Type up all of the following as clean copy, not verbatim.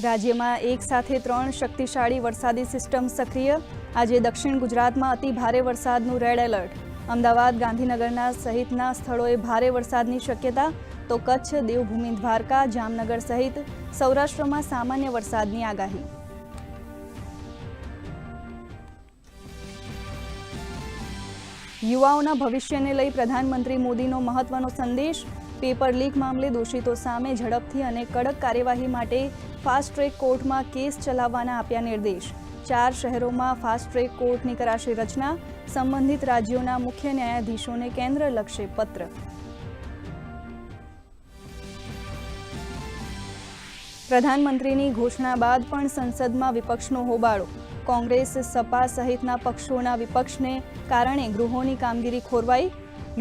રાજ્યમાં એક સાથે 3 શક્તિશાળી વરસાદી સિસ્ટમ સક્રિય. આજે દક્ષિણ ગુજરાતમાં અતિ ભારે વરસાદનું રેડ એલર્ટ. અમદાવાદ, ગાંધીનગરના સહિતના સ્થળોએ ભારે વરસાદની શક્યતા. તો કચ્છ, દેવભૂમિ દ્વારકા, જામનગર સહિત સૌરાષ્ટ્રમાં સામાન્ય વરસાદની આગાહી. યુવાઓના ભવિષ્યને લઈ પ્રધાનમંત્રી મોદીનો મહત્વનો સંદેશ. પેપર લીક મામલે દોષિતો સામે ઝડપથી અને કડક કાર્યવાહી માટે ફાસ્ટ ટ્રેક કોર્ટમાં કેસ ચલાવવાના આપ્યા નિર્દેશ. 4 શહેરોમાં ફાસ્ટ ટ્રેક કોર્ટની કરાશે રચના. સંબંધિત રાજ્યોના મુખ્ય ન્યાયાધીશોને કેન્દ્ર લખશે પત્ર. પ્રધાનમંત્રીની ઘોષણા બાદ પણ સંસદમાં વિપક્ષનો હોબાળો. કોંગ્રેસ, સપા સહિતના પક્ષોના વિપક્ષને કારણે ગૃહોની કામગીરી ખોરવાઈ.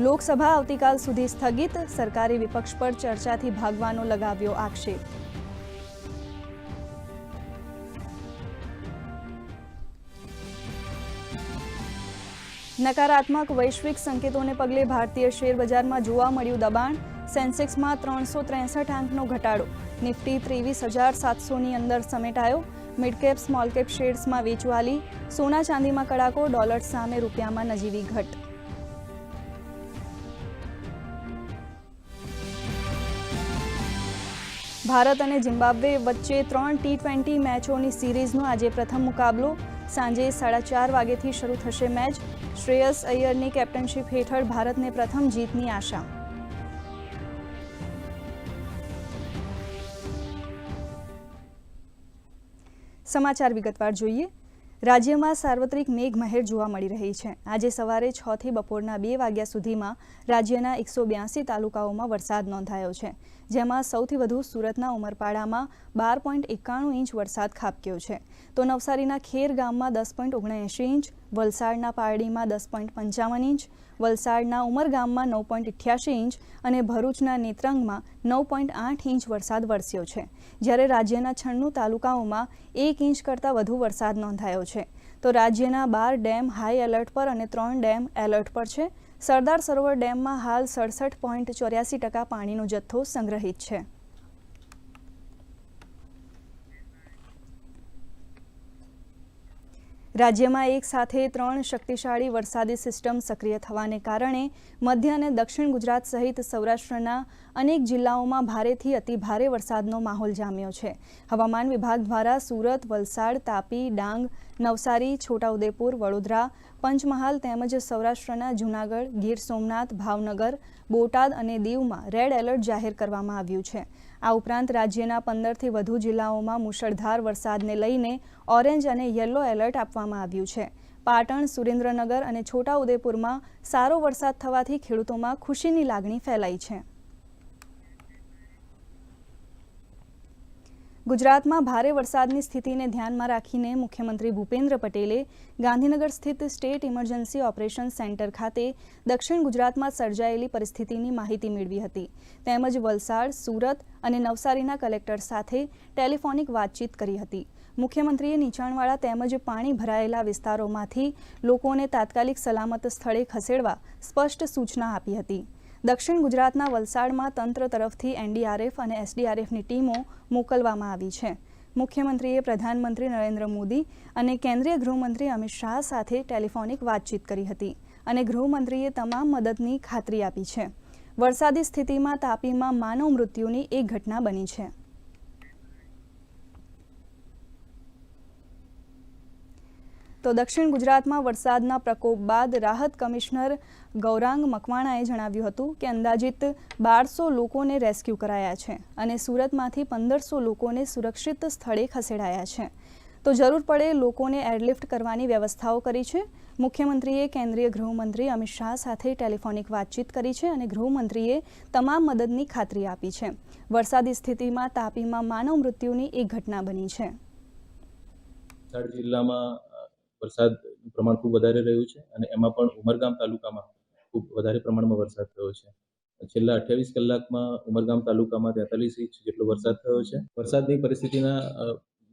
લોકસભા આવતીકાલ સુધી સ્થગિત. સરકારી વિપક્ષ પર ચર્ચાથી ભાગવાનો લગાવ્યો આક્ષેપ. નકારાત્મક વૈશ્વિક સંકેતોને પગલે ભારતીય શેર બજારમાં જોવા મળ્યું દબાણ. સેન્સેક્સમાં 363 આંકનો ઘટાડો. નિફ્ટી 23,700ની અંદર સમેટાયો. મિડકેપ સ્મોલકેપ શેર્સમાં વેચવાલી. સોના ચાંદીમાં કડાકો. ડોલર સામે રૂપિયામાં નજીવી ઘટ. ભારત અને ઝિમ્બાબ્વે વચ્ચે 3 T20 મેચોની સિરીઝનો આજે પ્રથમ મુકાબલો. સાંજે 4:30 વાગ્યેથી શરૂ થશે મેચ. શ્રેયસ અય્યરની કેપ્ટનશીપ હેઠળ ભારતને પ્રથમ જીતની આશા. સમાચાર વિગતવાર જોઈએ. રાજ્યમાં સાર્વત્રિક મેઘમહેર જોવા મળી રહી છે. આજે સવારે 6 થી બપોરના 2 વાગ્યા સુધીમાં રાજ્યના 182 તાલુકાઓમાં વરસાદ નોંધાયો છે, જેમાં સૌથી વધુ સુરતના ઉમરપાડામાં 12.91 ઇંચ વરસાદ ખાબક્યો છે. તો નવસારીના ખેર ગામમાં 10.79 ઇંચ, વલસાડના પારડીમાં 10.55 ઇંચ, વલસાડના ઉમરગામમાં 9.88 ઇંચ અને ભરૂચના નેત્રંગમાં 9.8 ઇંચ વરસાદ વરસ્યો છે. જ્યારે રાજ્યના 96 તાલુકાઓમાં 1 ઇંચ કરતાં વધુ વરસાદ નોંધાયો છે. તો રાજ્યના 12 ડેમ હાઈ એલર્ટ પર અને 3 ડેમ એલર્ટ પર છે. સરદાર સરોવર ડેમમાં હાલ 67.84% પાણીનો જથ્થો સંગ્રહિત છે. રાજ્યમાં એક સાથે 3 શક્તિશાળી વરસાદી સિસ્ટમ સક્રિય થવાને કારણે મધ્ય અને દક્ષિણ ગુજરાત સહિત સૌરાષ્ટ્રના અનેક જિલ્લાઓમાં ભારેથી અતિ ભારે વરસાદનો માહોલ જામ્યો છે. હવામાન વિભાગ દ્વારા સુરત, વલસાડ, તાપી, ડાંગ, નવસારી, છોટાઉદેપુર, વડોદરા, પંચમહાલ તેમજ સૌરાષ્ટ્રના જૂનાગઢ, ગીર સોમનાથ, ભાવનગર, બોટાદ અને દીવમાં રેડ એલર્ટ જાહેર કરવામાં આવ્યું છે. આ ઉપરાંત રાજ્યના 15થી વધુ જિલ્લાઓમાં મુશળધાર વરસાદને લઈને ઓરેન્જ અને યલો એલર્ટ આપવામાં આવ્યું છે. પાટણ, સુરેન્દ્રનગર અને છોટાઉદેપુરમાં સારો વરસાદ થવાથી ખેડૂતોમાં ખુશીની લાગણી ફેલાઈ છે. ગુજરાતમાં ભારે વરસાદની સ્થિતિને ધ્યાનમાં રાખીને મુખ્યમંત્રી ભૂપેન્દ્ર પટેલે ગાંધીનગર સ્થિત સ્ટેટ ઇમરજન્સી ઓપરેશન સેન્ટર ખાતે દક્ષિણ ગુજરાતમાં સર્જાયેલી પરિસ્થિતિની માહિતી મેળવી હતી. તેમજ વલસાડ, સુરત અને નવસારીના કલેક્ટર સાથે ટેલિફોનિક વાતચીત કરી હતી. મુખ્યમંત્રીએ નીચાણવાળા તેમજ પાણી ભરાયેલા વિસ્તારોમાંથી લોકોને તાત્કાલિક સલામત સ્થળે ખસેડવા સ્પષ્ટ સૂચના આપી હતી. દક્ષિણ ગુજરાતના વલસાડમાં તંત્ર તરફથી NDRF અને SDRFની ટીમો મોકલવામાં આવી છે. મુખ્યમંત્રીએ પ્રધાનમંત્રી નરેન્દ્ર મોદી અને કેન્દ્રીય ગૃહમંત્રી અમિત શાહ સાથે ટેલિફોનિક વાતચીત કરી હતી અને ગૃહમંત્રીએ તમામ મદદની ખાતરી આપી છે. વરસાદી સ્થિતિમાં તાપીમાં માનવ મૃત્યુની એક ઘટના બની છે. તો દક્ષિણ ગુજરાતમાં વરસાદના પ્રકોપ બાદ રાહત કમિશનર ગૌરાંગ મકવાણાએ જણાવ્યું હતું કે અંદાજિત 1200 લોકોને રેસ્ક્યુ કરાયા છે અને સુરતમાંથી 1500 લોકોને સુરક્ષિત સ્થળે ખસેડાયા છે. તો જરૂર પડે લોકોને એરલિફ્ટ કરવાની વ્યવસ્થાઓ કરી છે. મુખ્યમંત્રીએ કેન્દ્રીય ગૃહમંત્રી અમિત શાહ સાથે ટેલિફોનિક વાતચીત કરી છે અને ગૃહમંત્રીએ તમામ મદદની ખાતરી આપી છે. વરસાદી સ્થિતિમાં તાપીમાં માનવ મૃત્યુની એક ઘટના બની છે. જિલ્લામાં વરસાદનું પ્રમાણ ખૂબ વધારે રહ્યું છે અને એમાં પણ ઉમરગામ તાલુકામાં ખૂબ વધારે પ્રમાણમાં વરસાદ થયો છે. છેલ્લા 28 કલાકમાં ઉમરગામ તાલુકામાં 43 ઇંચ જેટલો વરસાદ થયો છે. વરસાદની પરિસ્થિતિના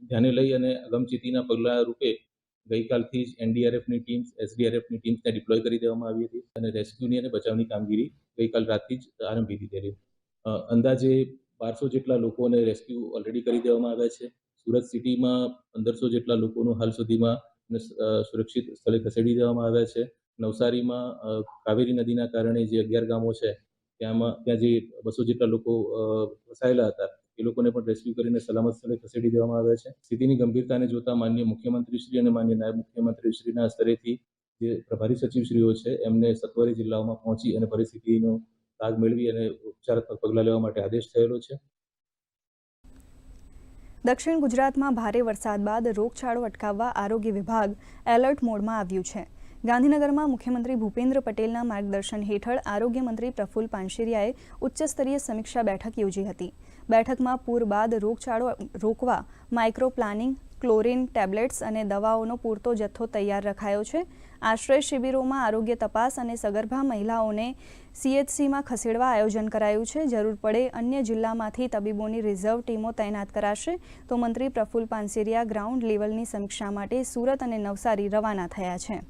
ધ્યાને લઈ અને અગમચેતીના પગલાં રૂપે ગઈકાલથી જ NDRFની ટીમ્સ, SDRFની ટીમ્સને ડિપ્લોય કરી દેવામાં આવી હતી અને રેસ્ક્યુની અને બચાવની કામગીરી ગઈકાલ રાતથી જ આરંભી દીધેલી. અંદાજે 1200 જેટલા લોકોને રેસ્ક્યુ ઓલરેડી કરી દેવામાં આવ્યા છે. સુરત સિટીમાં 1500 જેટલા લોકોનું હાલ સુધીમાં સુરક્ષિત સ્થળે ખસેડી દેવામાં આવ્યા છે. નવસારીમાં કાવેરી નદીના કારણે જે 11 ગામો છે ત્યાં જે 200 જેટલા લોકો ફસાયેલા હતા એ લોકોને પણ રેસ્ક્યુ કરીને સલામત સ્થળે ખસેડી દેવામાં આવ્યા છે. સ્થિતિની ગંભીરતાને જોતા માનનીય મુખ્યમંત્રીશ્રી અને માનનીય નાયબ મુખ્યમંત્રીશ્રીના સ્તરેથી જે પ્રભારી સચિવશ્રીઓ છે એમને સત્વરે જિલ્લાઓમાં પહોંચી અને પરિસ્થિતિનો લાગ મેળવી અને ઉપચારાત્મક પગલાં લેવા માટે આદેશ થયેલો છે. દક્ષિણ ગુજરાતમાં ભારે વરસાદ બાદ રોગચાળો અટકાવવા આરોગ્ય વિભાગ એલર્ટ મોડમાં આવ્યું છે. ગાંધીનગરમાં મુખ્યમંત્રી ભૂપેન્દ્ર પટેલના માર્ગદર્શન હેઠળ આરોગ્ય મંત્રી પ્રફુલ્લ પાનશેરિયાએ ઉચ્ચસ્તરીય સમીક્ષા બેઠક યોજી હતી. બેઠકમાં પૂર બાદ રોગચાળો રોકવા માઇક્રો પ્લાનિંગ, ક્લોરીન ટેબ્લેટ્સ અને દવાઓનો પૂરતો જથ્થો તૈયાર રખાયો છે. આશ્રય શિબિરોમાં આરોગ્ય તપાસ અને સગર્ભા મહિલાઓને CHCમાં ખસેડવા આયોજન કરાયું છે. જરૂર પડે અન્ય જિલ્લામાંથી તબીબોની રિઝર્વ ટીમો તૈનાત કરાશે. તો મંત્રી પ્રફુલ્લ પાનશેરિયા ગ્રાઉન્ડ લેવલની સમીક્ષા માટે સુરત અને નવસારી રવાના થયા છે.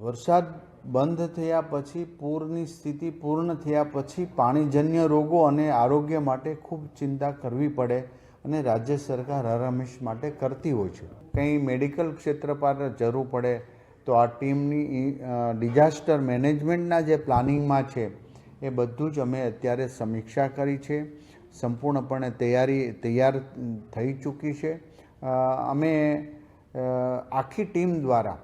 વરસાદ બંધ થયા પછી પૂરની સ્થિતિ પૂર્ણ થયા પછી પાણીજન્ય રોગો અને આરોગ્ય માટે ખૂબ ચિંતા કરવી પડે અને રાજ્ય સરકાર હરહંમેશ માટે કરતી હોય છે. કંઈ મેડિકલ ક્ષેત્ર પર જરૂર પડે તો આ ટીમની ડિઝાસ્ટર મેનેજમેન્ટના જે પ્લાનિંગમાં છે એ બધું જ અમે અત્યારે સમીક્ષા કરી છે. સંપૂર્ણપણે તૈયાર થઈ ચૂકી છે. અમે આખી ટીમ દ્વારા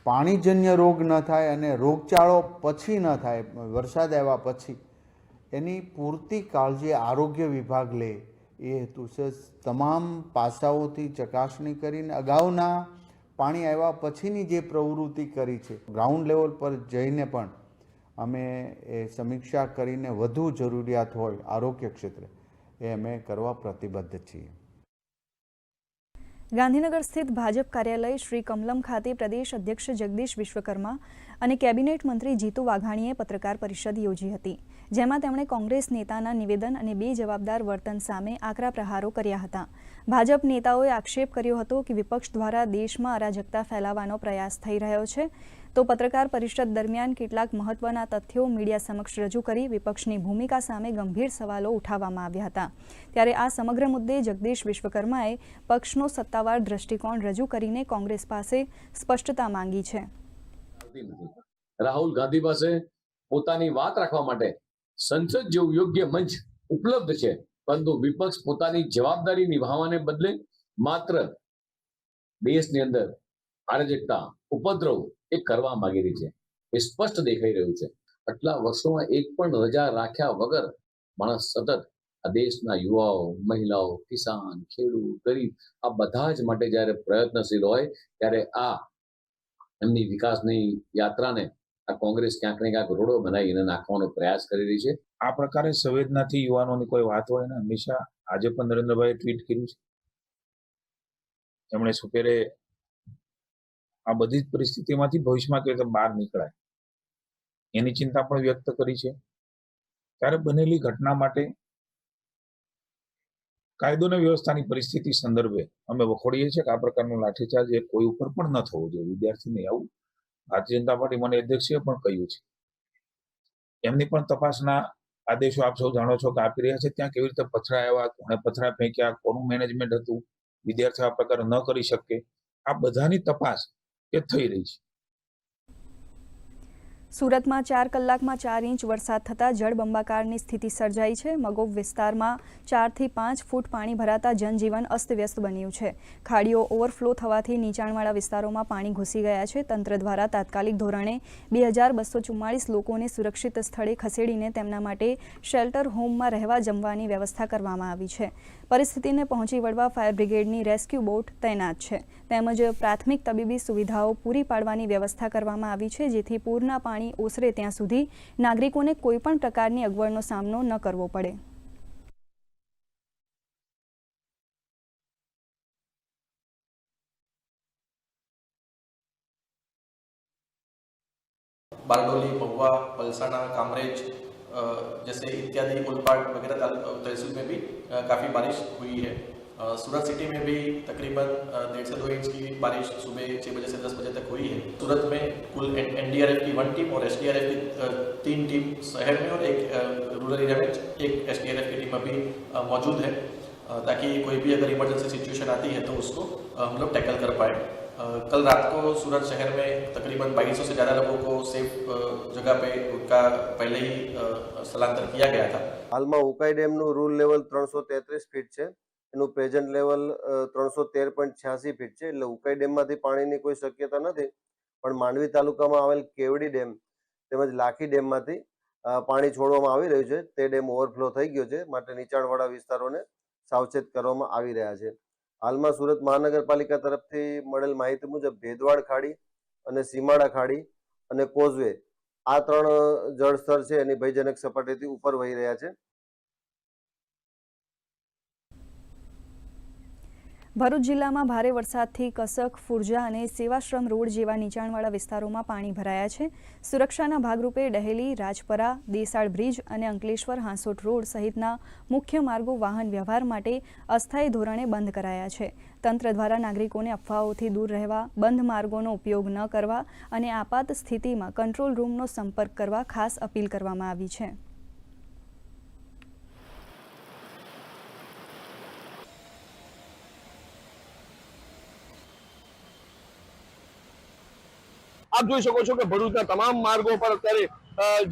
પાણીજન્ય રોગ ન થાય અને રોગચાળો પછી ન થાય, વરસાદ આવ્યા પછી એની પૂરતી કાળજી આરોગ્ય વિભાગ લે એ હેતુસર તમામ પાસાઓથી ચકાસણી કરીને અગાઉના પાણી આવ્યા પછીની જે પ્રવૃત્તિ કરી છે ગ્રાઉન્ડ લેવલ પર જઈને પણ અમે એ સમીક્ષા કરીને વધુ જરૂરિયાત હોય આરોગ્ય ક્ષેત્રે એ અમે કરવા પ્રતિબદ્ધ છીએ. ગાંધીનગર સ્થિત ભાજપ કાર્યાલય શ્રી કમલમ ખાતે પ્રદેશ અધ્યક્ષ જગદીશ વિશ્વકર્મા અને કેબિનેટ મંત્રી જીતુ વાઘાણીએ પત્રકાર પરિષદ યોજી હતી. જેમાં તેમણે કોંગ્રેસ નેતાના નિવેદન અને બેજવાબદાર વર્તન સામે આકરા પ્રહારો કર્યા હતા. ભાજપ નેતાઓએ આક્ષેપ કર્યો હતો કે વિપક્ષ દ્વારા દેશમાં અરાજકતા ફેલાવવાનો પ્રયાસ થઈ રહ્યો છે. તો પત્રકાર પરિષદ દરમિયાન કેટલાક મહત્વના તથ્યો મીડિયા સમક્ષ રજૂ કરી વિપક્ષની ભૂમિકા સામે ગંભીર સવાલો ઉઠાવવામાં આવ્યા હતા. ત્યારે આ સમગ્ર મુદ્દે જગદીશ વિશ્વકર્માએ પક્ષનો સત્તાવાર દ્રષ્ટિકોણ રજૂ કરીને કોંગ્રેસ પાસે સ્પષ્ટતા માંગી છે. રાહુલ ગાંધી પાસે પોતાની વાત રાખવા માટે સંસદ જેવું યોગ્ય મંચ ઉપલબ્ધ છે, પરંતુ વિપક્ષ પોતાની જવાબદારી નિભાવવાને બદલે માત્ર દેશની અંદર અરાજકતા ઉપદ્રવ એ કરવા માંગી રહી છે. એ સ્પષ્ટ દેખાઈ રહ્યું છે. આટલા વર્ષોમાં એક પણ રજા રાખ્યા વગર માણસ સતત આ દેશના યુવાઓ, મહિલાઓ, કિસાન, ખેડૂત, ગરીબ આ બધા જ માટે જ્યારે પ્રયત્નશીલ હોય ત્યારે આ એમની વિકાસની યાત્રાને આ કોંગ્રેસ ક્યાંક ને ક્યાંક રોડો બનાવીને નાખવાનો પ્રયાસ કરી રહી છે. આ પ્રકારે સંવેદનાથી યુવાનોની કોઈ વાત હોય ને હંમેશા આજે પણ નરેન્દ્રભાઈએ ટ્વીટ કર્યું છે. એમણે સુપેરે આ બધી જ પરિસ્થિતિમાંથી ભવિષ્યમાં કેવી રીતે બહાર નીકળાય એની ચિંતા પણ વ્યક્ત કરી છે. ત્યારે બનેલી ઘટના માટે કાયદો અને વ્યવસ્થાની પરિસ્થિતિ સંદર્ભે અમે વખોડીએ છીએ કે આ પ્રકારનું લાઠીચાર્જ એ કોઈ ઉપર પણ ન થવો જોઈએ. વિદ્યાર્થીને આવું ભારતીય જનતા પાર્ટી મને અધ્યક્ષે પણ કહ્યું છે. એમની પણ તપાસના આદેશો આપ સૌ જાણો છો કે આપી રહ્યા છે. ત્યાં કેવી રીતે પથરા આવ્યા, કોણે પથરા ફેંક્યા, કોનું મેનેજમેન્ટ હતું, વિદ્યાર્થીઓ આ પ્રકાર ન કરી શકે, આ બધાની તપાસ એ થઈ રહી છે. સુરતમાં 4 કલાકમાં 4 ઇંચ વરસાદ થતાં જળબંબાકારની સ્થિતિ સર્જાઈ છે. મગોબ વિસ્તારમાં 4 થી 5 ફૂટ પાણી ભરાતા જનજીવન અસ્તવ્યસ્ત બન્યું છે. ખાડીઓ ઓવરફ્લો થવાથી નીચાણવાળા વિસ્તારોમાં પાણી ઘૂસી ગયા છે. તંત્ર દ્વારા તાત્કાલિક ધોરણે 2244 લોકોને સુરક્ષિત સ્થળે ખસેડીને તેમના માટે શેલ્ટર હોમમાં રહેવા જમવાની વ્યવસ્થા કરવામાં આવી છે. પરિસ્થિતિને પહોંચી વળવા ફાયર બ્રિગેડની રેસ્ક્યુ બોટ તૈનાત છે. તેમજ પ્રાથમિક તબીબી સુવિધાઓ પૂરી પાડવાની વ્યવસ્થા કરવામાં આવી છે, જેથી પૂરના પાણી ઓસરે ત્યાં સુધી નાગરિકોને કોઈપણ પ્રકારની અગવડનો સામનો ન કરવો પડે. बारडोली, महुआ, पलसाना, कामरेज जैसे इत्यादि ओलपाड़ वगैरह तहसील में भी काफ़ी बारिश हुई है. सूरत सिटी में भी तकरीबन 1.5 से 2 इंच की बारिश सुबह 6 बजे से 10 बजे तक हुई है। सूरत में कुल एनडीआरएफ की 1 टीम और एसडीआरएफ की 3 टीम शहर में और एक रूरल एरिया में एक एसडीआरएफ की टीम अभी मौजूद है, ताकि कोई भी अगर इमरजेंसी सिचुएशन आती है तो उसको हम लोग टैकल कर पाए। कल रात को सूरत शहर में तकरीबन 2200 से ज़्यादा लोगों को सेफ जगह पे उनका पहले ही स्थलांतर किया गया था। હાલમાં ઉકાઈ ડેમનું રૂલ લેવલ 333 ફીટ છે, એનું પ્રેઝન્ટ લેવલ 313.86 ફીટ છે, એટલે ઉકાઈ ડેમમાંથી પાણીની કોઈ શક્યતા નથી, પણ માંડવી તાલુકામાં આવેલ કેવડી ડેમ તેમજ લાખી ડેમમાંથી પાણી છોડવામાં આવી રહ્યું છે। તે ડેમ ઓવરફ્લો થઈ ગયો છે, માટે નીચાણવાળા વિસ્તારોને સાવચેત કરવામાં આવી રહ્યા છે। હાલમાં સુરત મહાનગરપાલિકા તરફથી મળેલ માહિતી મુજબ ભેદવાડ ખાડી અને સીમાડા ખાડી અને કોઝવે આ 3 જળસ્તર છે એની ભયજનક સપાટીથી ઉપર વહી રહ્યા છે। ભરૂચ જિલ્લામાં ભારે વરસાદથી કસક, ફુરજા અને સેવાશ્રમ રોડ જેવા નીચાણવાળા વિસ્તારોમાં પાણી ભરાયા છે। સુરક્ષાના ભાગરૂપે ડહેલી, રાજપરા, દેસાડ બ્રિજ અને અંકલેશ્વર હાંસોટ રોડ સહિતના મુખ્ય માર્ગો વાહન વ્યવહાર માટે અસ્થાયી ધોરણે બંધ કરાયા છે। તંત્ર દ્વારા નાગરિકોને અફવાઓથી દૂર રહેવા, બંધ માર્ગોનો ઉપયોગ ન કરવા અને આપાત સ્થિતિમાં કંટ્રોલ રૂમનો સંપર્ક કરવા ખાસ અપીલ કરવામાં આવી છે। આપ જોઈ શકો છો કે ભરૂચના તમામ માર્ગો પર અત્યારે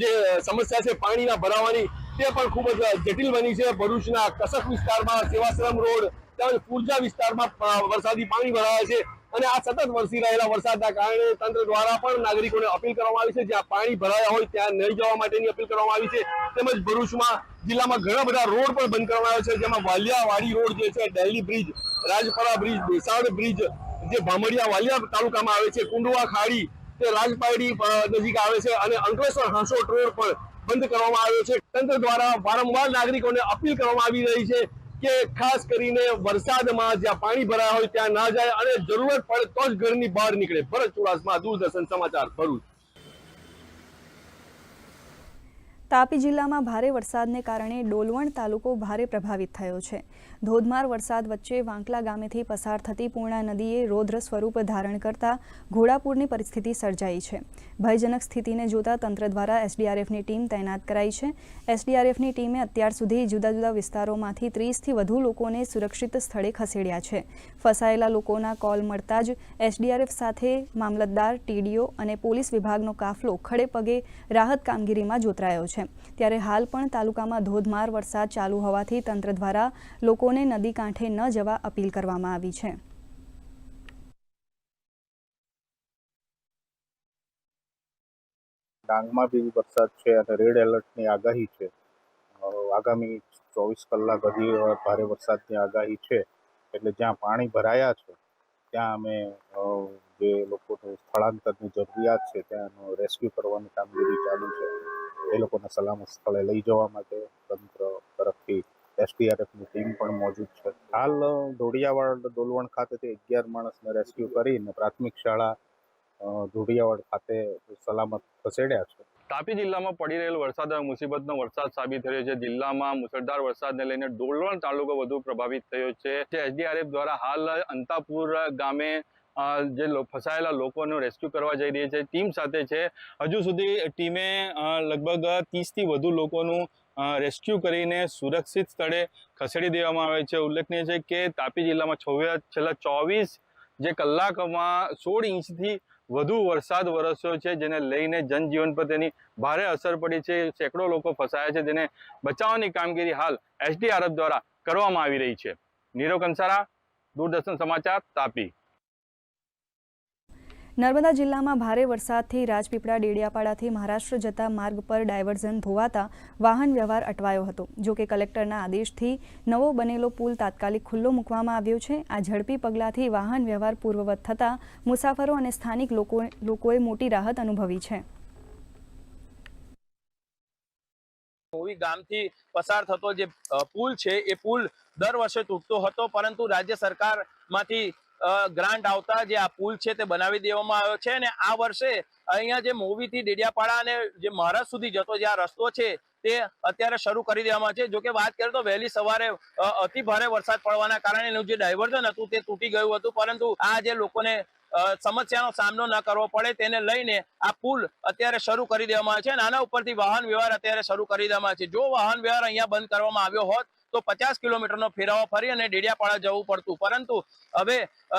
જે સમસ્યા છે પાણીના ભરાવાની તે પણ ખૂબ જ જટિલ બની છે। ભરૂચના કસક વિસ્તારમાં, સેવાશ્રમ રોડ તેમજ ફુરજા વિસ્તારમાં વરસાદી પાણી ભરાયા છે અને આ સતત વરસી રહેલા વરસાદના કારણે તંત્ર દ્વારા પણ નાગરિકોને અપીલ કરવામાં આવી છે જ્યાં પાણી ભરાયા હોય ત્યાં નહીં જવા માટેની અપીલ કરવામાં આવી છે। તેમજ ભરૂચમાં જિલ્લામાં ઘણા બધા રોડ પણ બંધ કરવામાં આવ્યા છે, જેમાં વાલિયાવાડી રોડ જે છે, Deli bridge, Rajpara bridge, Desad bridge જે ભામડિયા વાલિયા તાલુકામાં આવે છે, કુંડવા ખાડી રાજપારડી નજીક આવે છે અને અંકલેશ્વર હાંસોટ રોડ પણ બંધ કરવામાં આવ્યો છે। તંત્ર દ્વારા વારંવાર નાગરિકોને અપીલ કરવામાં આવી રહી છે કે ખાસ કરીને વરસાદમાં જ્યાં પાણી ભરાયા હોય ત્યાં ના જાય અને જરૂરત પડે તો જ ઘરની બહાર નીકળે। ભરત ચુડાસમા, દૂરદર્શન સમાચાર, ભરૂચ। તાપી જિલ્લામાં ભારે વરસાદને કારણે ડોલવણ તાલુકો ભારે પ્રભાવિત થયો છે। ધોધમાર વરસાદ વચ્ચે વાંકલા ગામેથી પસાર થતી પૂર્ણા નદીએ રૌદ્ર સ્વરૂપ ધારણ કરતા ઘોડાપૂરની પરિસ્થિતિ સર્જાઈ છે। ભયજનક સ્થિતિને જોતા તંત્ર દ્વારા એસડીઆરએફની ટીમ તૈનાત કરાઈ છે। એસડીઆરએફની ટીમે અત્યાર સુધી જુદા જુદા વિસ્તારોમાંથી 30થી વધુ લોકોને સુરક્ષિત સ્થળે ખસેડ્યા છે। ફસાયેલા લોકોના કોલ મળતા જ એસડીઆરએફ સાથે મામલતદાર, ટીડીઓ અને પોલીસ વિભાગનો કાફલો ખડે પગે રાહત કામગીરીમાં જોતરાયો છે। ત્યારે હાલ પણ તાલુકામાં ધોધમાર વરસાદ ચાલુ હોવાથી તંત્ર દ્વારા લોકોને નદી કાંઠે ન જવા અપીલ કરવામાં આવી છે। ડાંગમાં બી વરસાદ છે અને રેડ એલર્ટની આગાહી છે। આગામી 24 કલાક હજી ભારે વરસાદની આગાહી છે, એટલે જ્યાં પાણી ભરાયા છે ત્યાં અમે જે લોકોને સ્થળાંતરની જરૂરિયાત છે ત્યાંનો રેસ્ક્યુ કરવાની કામગીરી ચાલુ છે। એ લોકોને સલામત સ્થળે લઈ જવા માટે તંત્ર તરફથી એસડીઆરએફની ટીમ પણ મોજૂદ છે। હાલ ધોડિયાવાડ ડોલવણ ખાતેથી 11 માણસને રેસ્ક્યુ કરીને પ્રાથમિક શાળા ધોડિયાવાડ ખાતે સલામત ખસેડ્યા છે। તાપી જિલ્લામાં પડી રહેલ વરસાદ મુસીબતનો વરસાદ સાબિત થયો છે। જિલ્લામાં મુસળધાર વરસાદને લઈને ડોલવણ તાલુકો વધુ પ્રભાવિત થયો છે। એસડીઆરએફ દ્વારા હાલ અંતાપુર ગામે જે ફસાયેલા લોકોનું રેસ્ક્યુ કરવા જઈ રહી છે, ટીમ સાથે છે। હજુ સુધી ટીમે લગભગ 30થી વધુ લોકોનું રેસ્ક્યુ કરીને સુરક્ષિત સ્થળે ખસેડી દેવામાં આવે છે। ઉલ્લેખનીય છે કે તાપી જિલ્લામાં છેલ્લા 24 જે કલાકમાં 16 ઇંચથી વધુ વરસાદ વરસ્યો છે, જેને લઈને જનજીવન પર તેની ભારે અસર પડી છે। સેંકડો લોકો ફસાયા છે, જેને બચાવવાની કામગીરી હાલ એસડીઆરએફ દ્વારા કરવામાં આવી રહી છે। નીરવ કંસારા, દૂરદર્શન સમાચાર, તાપી। નર્મદા જિલ્લામાં ભારે વરસાદથી રાજપીપળા ડેડિયાપાડાથી મહારાષ્ટ્ર જતા માર્ગ પર ડાયવર્ઝન ધોવાતા વાહન વ્યવહાર અટવાયો હતો। જો કે કલેક્ટરના આદેશથી નવો બનેલો પુલ તાત્કાલિક ખુલ્લો મૂકવામાં આવ્યો છે। આ ઝડપી પગલાંથી વાહન વ્યવહાર પૂર્વવત થતા મુસાફરો અને સ્થાનિક લોકોએ મોટી રાહત અનુભવી છે। મોવી ગામથી પસાર થતો જે પુલ છે એ પુલ દર વર્ષે તૂટતો હતો, પરંતુ રાજ્ય સરકારમાંથી ગ્રાન્ટ આવતા જે આ પુલ છે તે બનાવી દેવામાં આવ્યો છે અને આ વર્ષે અહીંયા જે મોવીથી ડેડિયાપાડા અને જે મહારાષ્ટ્ર સુધી જતો જે આ રસ્તો છે તે અત્યારે શરૂ કરી દેવામાં છે. જોકે વાત કરીએ તો વહેલી સવારે અતિ ભારે વરસાદ પડવાના કારણે એનું જે ડાયવર્ઝન હતું તે તૂટી ગયું હતું, પરંતુ આ જે લોકોને સમસ્યાનો સામનો ન કરવો પડે તેને લઈને આ પુલ અત્યારે શરૂ કરી દેવામાં આવે છે અને આના ઉપરથી વાહન વ્યવહાર અત્યારે શરૂ કરી દેવામાં આવે છે. જો વાહન વ્યવહાર અહીંયા બંધ કરવામાં આવ્યો હોત તો 50 કિલોમીટરનો ફેરાવો ફરી અને ડેડિયાપાડા જવું પડતું, પરંતુ હવે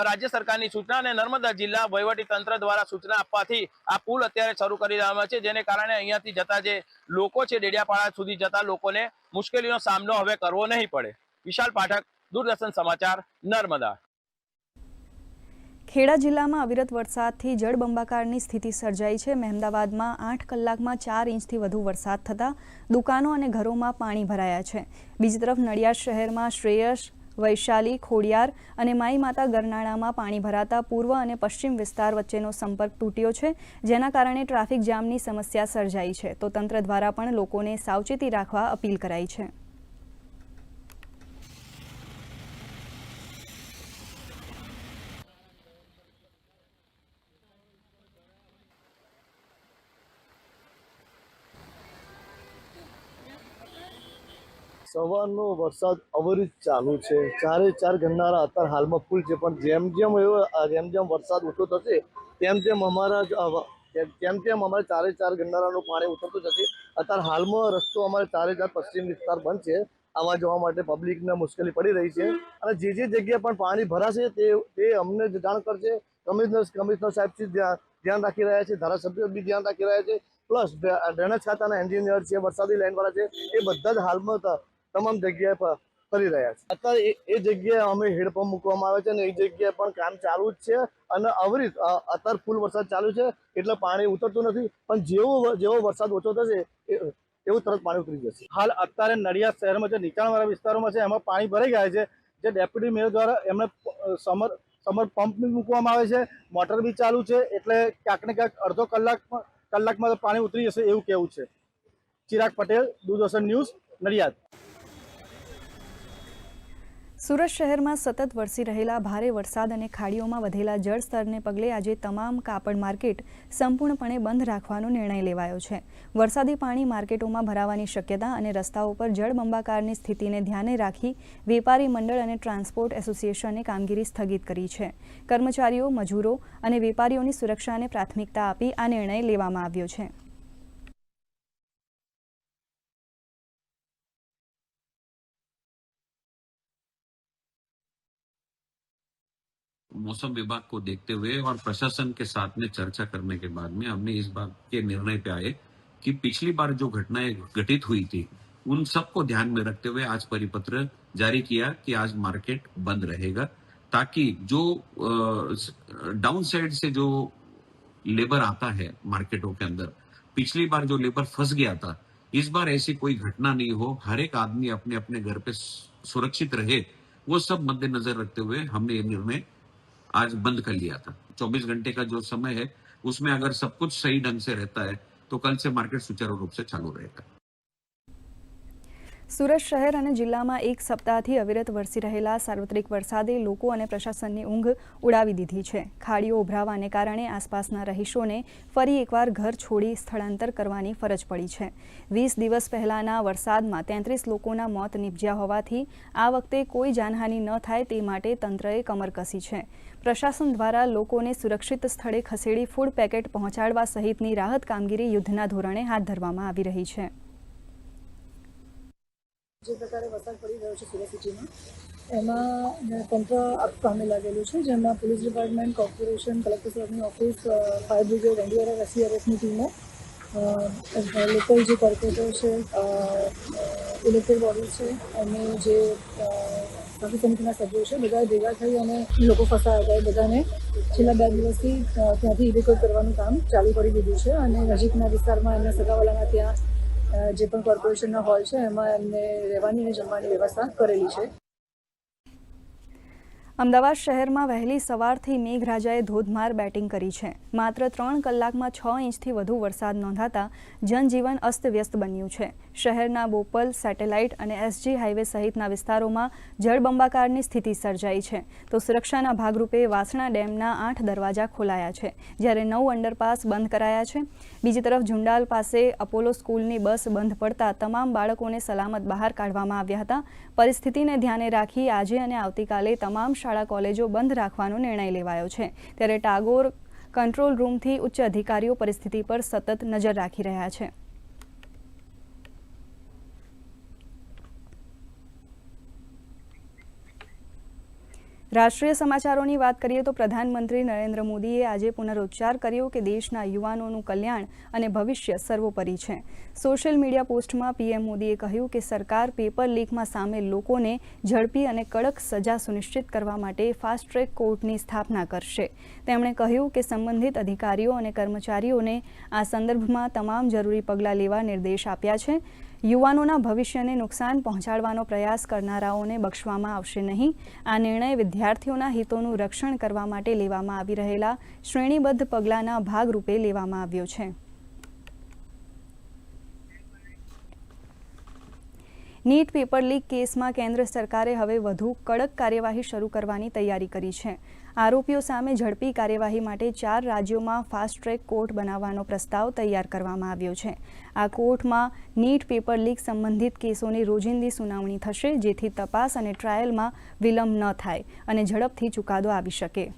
રાજ્ય સરકારની સૂચના અને નર્મદા જિલ્લા વહીવટી તંત્ર દ્વારા સૂચના આપવાથી આ પુલ અત્યારે શરૂ કરી દેવામાં છે, જેને કારણે અહીંયાથી જતા જે લોકો છે ડેડિયાપાડા સુધી જતા લોકોને મુશ્કેલીનો સામનો હવે કરવો નહીં પડે. વિશાલ પાઠક, દૂરદર્શન સમાચાર, નર્મદા. ખેડા જિલ્લામાં અવિરત વરસાદથી જળબંબાકારની સ્થિતિ સર્જાઈ છે. મહેમદાવાદમાં 8 કલાકમાં 4 ઇંચથી વધુ વરસાદ થતાં દુકાનો અને ઘરોમાં પાણી ભરાયા છે. બીજી તરફ નડિયાદ શહેરમાં શ્રેયસ, વૈશાલી, ખોડિયાર અને માઈ માતા ગરનાળામાં પાણી ભરાતા પૂર્વ અને પશ્ચિમ વિસ્તાર વચ્ચેનો સંપર્ક તૂટ્યો છે, જેના કારણે ટ્રાફિક જામની સમસ્યા સર્જાઈ છે. તો તંત્ર દ્વારા પણ લોકોને સાવચેતી રાખવા અપીલ કરાઈ છે. સવારનો વરસાદ અવિરત ચાલુ છે. 4 ગરનાળા અત્યારે હાલમાં ફૂલ છે, પણ જેમ જેમ વરસાદ ઓછો થશે તેમ તેમ અમારા 4 ગરનાળાનું પાણી ઉતરતું જશે. અત્યારે હાલમાં રસ્તો અમારે 4 પશ્ચિમ વિસ્તાર બંધ છે. આવવા જવા માટે પબ્લિકને મુશ્કેલી પડી રહી છે અને જે જગ્યાએ પણ પાણી ભરાશે તે અમને જાણ કરશે. કમિશનર સાહેબ ધ્યાન રાખી રહ્યા છે, ધારાસભ્યો બી ધ્યાન રાખી રહ્યા છે, પ્લસ ડ્રેનેજ ખાતાના એન્જિનિયર છે, વરસાદી લાઈનવાળા છે, એ બધા જ હાલમાં તમામ જગ્યાએ કરી રહ્યા છે. અત્યારે એ જગ્યાએ અમે હેડપંપ મૂકવામાં આવે છે અને એ જગ્યાએ પણ કામ ચાલુ જ છે અને અવિરત અત્યારે ફૂલ વરસાદ ચાલુ છે એટલે પાણી ઉતરતું નથી, પણ જેવો વરસાદ ઓછો થશે એવું તરત પાણી ઉતરી જશે. હાલ અત્યારે નડિયાદ શહેરમાં જે નીચાણવાળા વિસ્તારોમાં છે એમાં પાણી ભરાઈ ગયા છે. જે ડેપ્યુટી મેયર દ્વારા એમને સમર પંપ બી મૂકવામાં આવે છે, મોટર બી ચાલુ છે, એટલે ક્યાંક ને ક્યાંક અડધો કલાકમાં પાણી ઉતરી જશે એવું કહેવું છે. ચિરાગ પટેલ, દૂરદર્શન ન્યૂઝ, નડિયાદ. સુરત શહેરમાં સતત વરસી રહેલા ભારે વરસાદ અને ખાડીઓમાં વધેલા જળસ્તરને પગલે આજે તમામ કાપડ માર્કેટ સંપૂર્ણપણે બંધ રાખવાનો નિર્ણય લેવાયો છે. વરસાદી પાણી માર્કેટોમાં ભરાવાની શક્યતા અને રસ્તાઓ પર જળબંબાકારની સ્થિતિને ધ્યાને રાખી વેપારી મંડળ અને ટ્રાન્સપોર્ટ એસોસિએશને કામગીરી સ્થગિત કરી છે. કર્મચારીઓ, મજૂરો અને વેપારીઓની સુરક્ષાને પ્રાથમિકતા આપી આ નિર્ણય લેવામાં આવ્યો છે. मौसम विभाग को देखते हुए और प्रशासन के साथ में चर्चा करने के बाद में हमने इस बात के निर्णय पे आए कि पिछली बार जो घटनाएं घटित हुई थी उन सबको ध्यान में रखते हुए आज परिपत्र जारी किया कि आज मार्केट बंद रहेगा, ताकि जो डाउन साइड से जो लेबर आता है मार्केटों के अंदर, पिछली बार जो लेबर फंस गया था, इस बार ऐसी कोई घटना नहीं हो, हर एक आदमी अपने अपने घर पे सुरक्षित रहे, वो सब मद्देनजर रखते हुए हमने ये निर्णय आज बंद कर लिया था. 24 घंटे का जो समय है उसमें अगर सब कुछ सही ढंग से रहता है तो कल से मार्केट सुचारू रूप से चालू रहेगा. સુરત શહેર અને જિલ્લામાં એક સપ્તાહથી અવિરત વરસી રહેલા સાર્વત્રિક વરસાદે લોકો અને પ્રશાસનની ઊંઘ ઉડાવી દીધી છે. ખાડીઓ ઉભરાવાને કારણે આસપાસના રહીશોને ફરી એકવાર ઘર છોડી સ્થળાંતર કરવાની ફરજ પડી છે. 20 દિવસ પહેલાના વરસાદમાં 33 લોકોના મોત નીપજ્યા હોવાથી આ વખતે કોઈ જાનહાનિ ન થાય તે માટે તંત્રએ કમર કસી છે. પ્રશાસન દ્વારા લોકોને સુરક્ષિત સ્થળે ખસેડી ફૂડ પેકેટ પહોંચાડવા સહિતની રાહત કામગીરી યુદ્ધના ધોરણે હાથ ધરવામાં આવી રહી છે. જે પ્રકારે વરસાદ પડી રહ્યો છે સુરત સિટીમાં, એમાં તંત્ર કામે લાગેલું છે, જેમાં પોલીસ ડિપાર્ટમેન્ટ, કોર્પોરેશન, કલેક્ટર સાહેબની ઓફિસ, ફાયર બ્રિગેડ, એનડીઆરએફ, એસડીઆરએફની ટીમો, લોકલ જે કોર્પોરેટર છે, ઇલેક્ટેડ બોડી છે અને જે શાસન સમિતિના સભ્યો છે, બધા ભેગા થઈ અને લોકો ફસાયા હતા એ બધાને છેલ્લા 2 દિવસથી ત્યાંથી ઇવેક્યુએટ કરવાનું કામ ચાલુ કરી દીધું છે અને નજીકના વિસ્તારમાં એમના સગાવાલાના ત્યાં જે પણ કોર્પોરેશનના હોલ છે એમાં એમને રહેવાની અને જમવાની વ્યવસ્થા કરેલી છે. અમદાવાદ શહેરમાં વહેલી સવારથી મેઘરાજાએ ધોધમાર બેટિંગ કરી છે. માત્ર 3 કલાકમાં 6 ઇંચથી વધુ વરસાદ નોંધાતા જનજીવન અસ્તવ્યસ્ત બન્યું છે. શહેરના બોપલ, સેટેલાઇટ અને SG હાઈવે સહિતના વિસ્તારોમાં જળબંબાકારની સ્થિતિ સર્જાઈ છે. તો સુરક્ષાના ભાગરૂપે વાસણા ડેમના 8 દરવાજા ખોલાયા છે, જ્યારે 9 અંડરપાસ બંધ કરાયા છે. બીજી તરફ ઝુંડાલ પાસે અપોલો સ્કૂલની બસ બંધ પડતા તમામ બાળકોને સલામત બહાર કાઢવામાં આવ્યા હતા. પરિસ્થિતિને ધ્યાને રાખી આજે અને આવતીકાલે તમામ શાળા કોલેજો બંધ રાખવાનો નિર્ણય લેવાયો છે. ત્યારે ટાગોર કંટ્રોલ રૂમથી ઉચ્ચ અધિકારીઓ પરિસ્થિતિ પર સતત નજર રાખી રહ્યા છે. રાષ્ટ્રીય સમાચારોની વાત કરીએ તો પ્રધાનમંત્રી નરેન્દ્ર મોદીએ આજે પુનરુચ્ચાર કર્યો કે દેશના યુવાનોનું કલ્યાણ અને ભવિષ્ય સર્વોપરી છે. સોશિયલ મીડિયા પોસ્ટમાં PM મોદીએ કહ્યું કે સરકાર પેપર લીકમાં સામેલ લોકોને ઝડપી અને કડક સજા સુનિશ્ચિત કરવા માટે ફાસ્ટ ટ્રેક કોર્ટની સ્થાપના કરશે. તેમણે કહ્યું કે સંબંધિત અધિકારીઓ અને કર્મચારીઓને આ સંદર્ભમાં તમામ જરૂરી પગલાં લેવા નિર્દેશ આપ્યા છે. યુવાનોના ભવિષ્યને નુકસાન પહોંચાડવાનો પ્રયાસ કરનારાઓને બક્ષવામાં આવશે નહીં. આ નિર્ણય વિદ્યાર્થીઓના હિતોનું રક્ષણ કરવા માટે લેવામાં આવી રહેલા શ્રેણીબદ્ધ પગલાંના ભાગરૂપે લેવામાં આવ્યો છે. નીટ પેપર લીક કેસમાં કેન્દ્ર સરકારે હવે વધુ કડક કાર્યવાહી શરૂ કરવાની તૈયારી કરી છે. આરોપીઓ સામે ઝડપી કાર્યવાહી માટે 4 રાજ્યોમાં ફાસ્ટ ટ્રેક કોર્ટ બનાવવાનો પ્રસ્તાવ તૈયાર કરવામાં આવ્યો છે. આ કોર્ટમાં નીટ પેપર લીક સંબંધિત કેસોની રોજિંદી સુનાવણી થશે, જેથી તપાસ અને ટ્રાયલમાં વિલંબ ન થાય અને ઝડપથી ચુકાદો આવી શકે.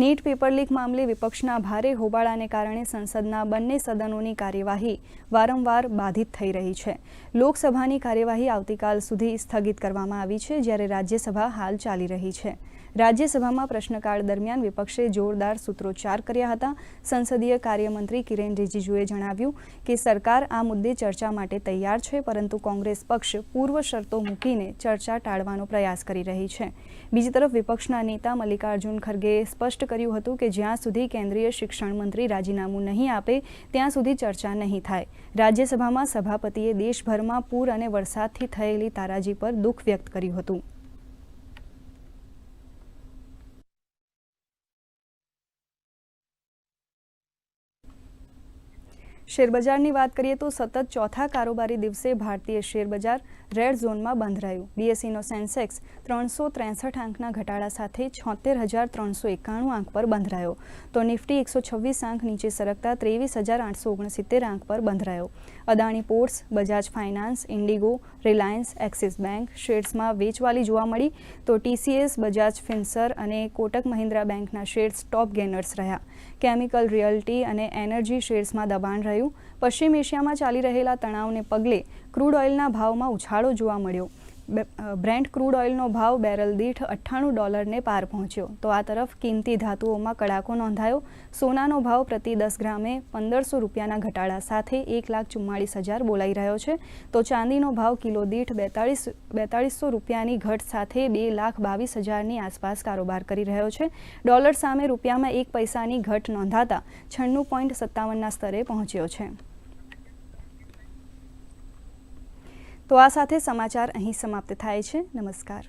નીટ પેપર લીક મામલે વિપક્ષના ભારે હોબાળાને કારણે સંસદના બંને સદનોની કાર્યવાહી વારંવાર બાધિત થઈ રહી છે. લોકસભાની કાર્યવાહી આવતીકાલ સુધી સ્થગિત કરવામાં આવી છે, જ્યારે રાજ્યસભા હાલ ચાલી રહી છે. રાજ્યસભામાં પ્રશ્નકાળ દરમિયાન વિપક્ષે જોરદાર સૂત્રોચ્ચાર કર્યા હતા. સંસદીય કાર્યમંત્રી કિરેન રિજિજુએ જણાવ્યું કે સરકાર આ મુદ્દે ચર્ચા માટે તૈયાર છે, પરંતુ કોંગ્રેસ પક્ષ પૂર્વ શરતો મૂકીને ચર્ચા ટાળવાનો પ્રયાસ કરી રહી છે. બીજી તરફ વિપક્ષના નેતા મલ્લિકાર્જુન ખરગેએ સ્પષ્ટ કર્યું હતું કે જ્યાં સુધી કેન્દ્રીય શિક્ષણ મંત્રી રાજીનામું નહીં આપે ત્યાં સુધી ચર્ચા નહીં થાય. રાજ્યસભામાં સભાપતિએ દેશભરમાં પૂર અને વરસાદથી થયેલી તારાજી પર દુઃખ વ્યક્ત કર્યું હતું. શેરબજારની વાત કરીએ તો સતત ચોથા કારોબારી દિવસે ભારતીય શેરબજાર રેડ ઝોનમાં બંધ રહ્યું. BSEનો સેન્સેક્સ 363 આંકના ઘટાડા સાથે 76,391 આંક પર બંધ રહ્યો, તો નિફ્ટી 126 આંક નીચે સરકતા 23,869 આંક પર બંધ રહ્યો. Adani ports, Bajaj finance, IndiGo, Reliance, Axis bank શેર્સમાં વેચવાલી જોવા મળી, તો TCS, બજાજ ફિનસર અને કોટક મહિન્દ્રા બેંકના શેર્સ ટોપ ગેનર્સ રહ્યા. કેમિકલ, રિયલ્ટી અને એનર્જી શેર્સમાં દબાણ રહ્યું. પશ્ચિમ એશિયામાં ચાલી રહેલા તણાવને પગલે ક્રૂડ ઓઇલના ભાવમાં ઉછાળો જોવા મળ્યો. બ્રેન્ટ ક્રૂડ ઓઇલનો ભાવ બેરલ દીઠ $98 પાર પહોંચ્યો, તો આ તરફ કિંમતી ધાતુઓમાં કડાકો નોંધાયો. સોનાનો ભાવ પ્રતિ 10 ગ્રામે $1,500 ઘટાડા સાથે 1,44,000 બોલાઈ રહ્યો છે, તો ચાંદીનો ભાવ કિલો દીઠ $4,200 ઘટ સાથે 2,22,000 આસપાસ કારોબાર કરી રહ્યો છે. ડોલર સામે રૂપિયામાં 1 પૈસાની ઘટ નોંધાતા 96.57 સ્તરે પહોંચ્યો છે. તો આ સાથે સમાચાર અહીં સમાપ્ત થાય છે. નમસ્કાર.